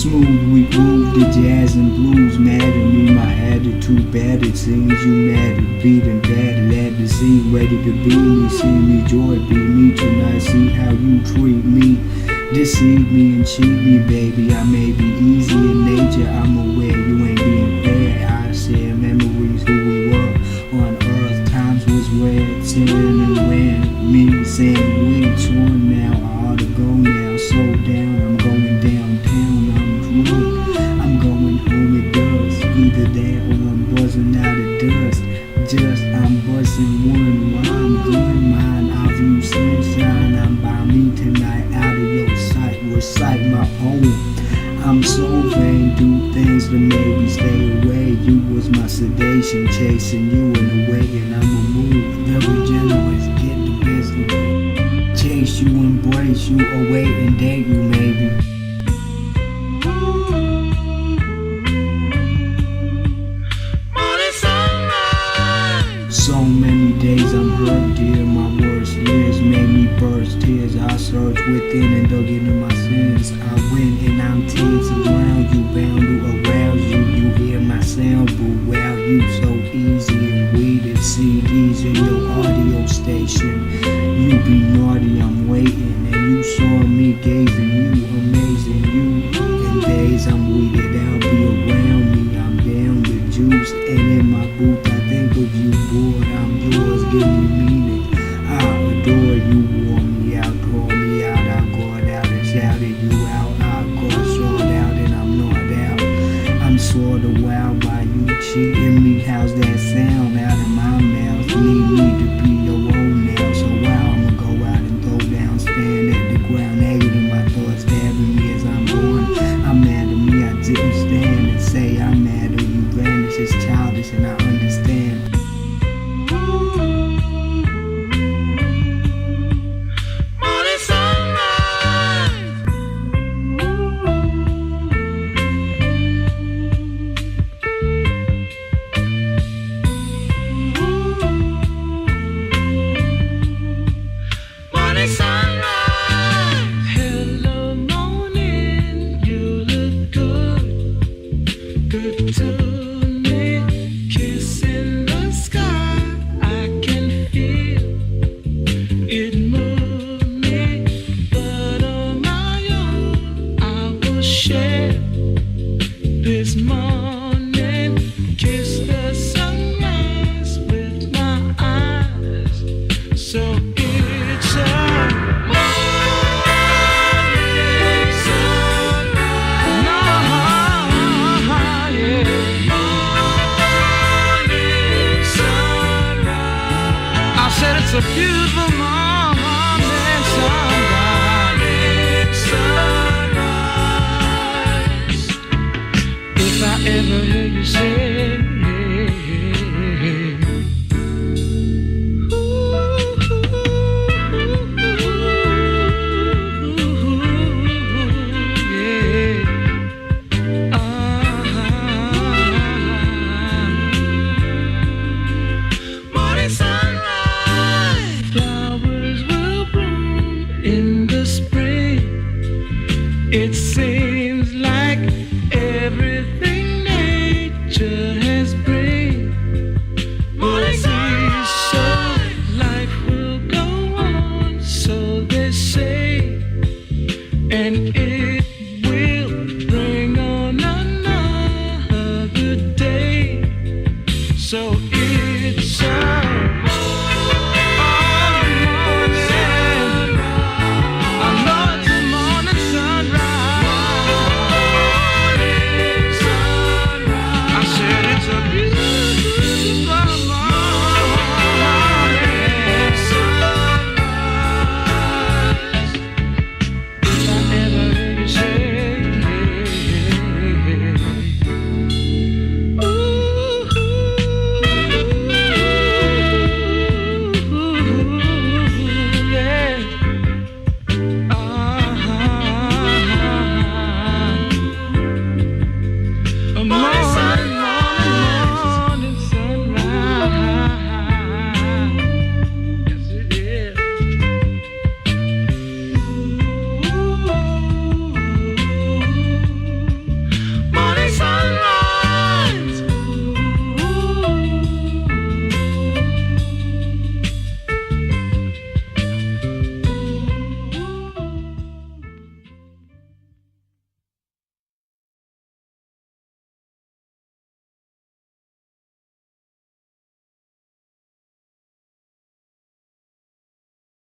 Smooth, we groove the jazz and blues. Mad at me, my attitude bad. It seems you mad at beating bad. Glad to see, ready to be me. See me, joy, be me tonight. See how you treat me. Deceive me and cheat me, baby. I may be easy in nature. I'm aware you ain't being fair. I share memories who we were on earth. Times was rare, ten and ran. Me saying we torn now. I ought to go now. So down, I'm going downtown. I'm drunk. I'm going home. It does either that or I'm buzzing out of dust. Just I'm buzzing one while I'm doing mine. I view sunshine. I'm by me tonight. Out of your sight, recite my poem. I'm so vain, do things to maybe stay away. You was my sedation, chasing you in the way, and I'ma move. Very generous, get the business. Chase you, embrace you, await and date you, maybe. So many days I'm hurt, dear. My worst years made me burst tears. I search within and dug into my sins. I went and I'm tense around you, bound to arouse you. You hear my sound, but wow, you so easy and weeded. CDs in your audio station. You be naughty, I'm waiting, and you saw me gazing. You amazing, you in days I'm weeded out. Be around me, I'm down the juice, and in my booth I think of you, boy. I'm yours, give me meaning. I adore you, wore me out, call me out. I got out and shouted you out. I got short out and I'm not out. I'm sorta wild by you cheating me. How's that sound out of my mouth? Need me to be your own now. So wow, I'ma go out and throw down, stand at the ground, negative my thoughts stabbing me as I'm born. I'm mad at me, I didn't stand and say I'm mad or you vanish. It's childish and I understand. This morning, kiss the sunrise with my eyes. So it's a morning sunrise. No, yeah. Morning sunrise. I said it's a beautiful morning sunrise. If I ever hear you say, ooh, yeah, morning sunrise. Flowers will bloom in the spring. It's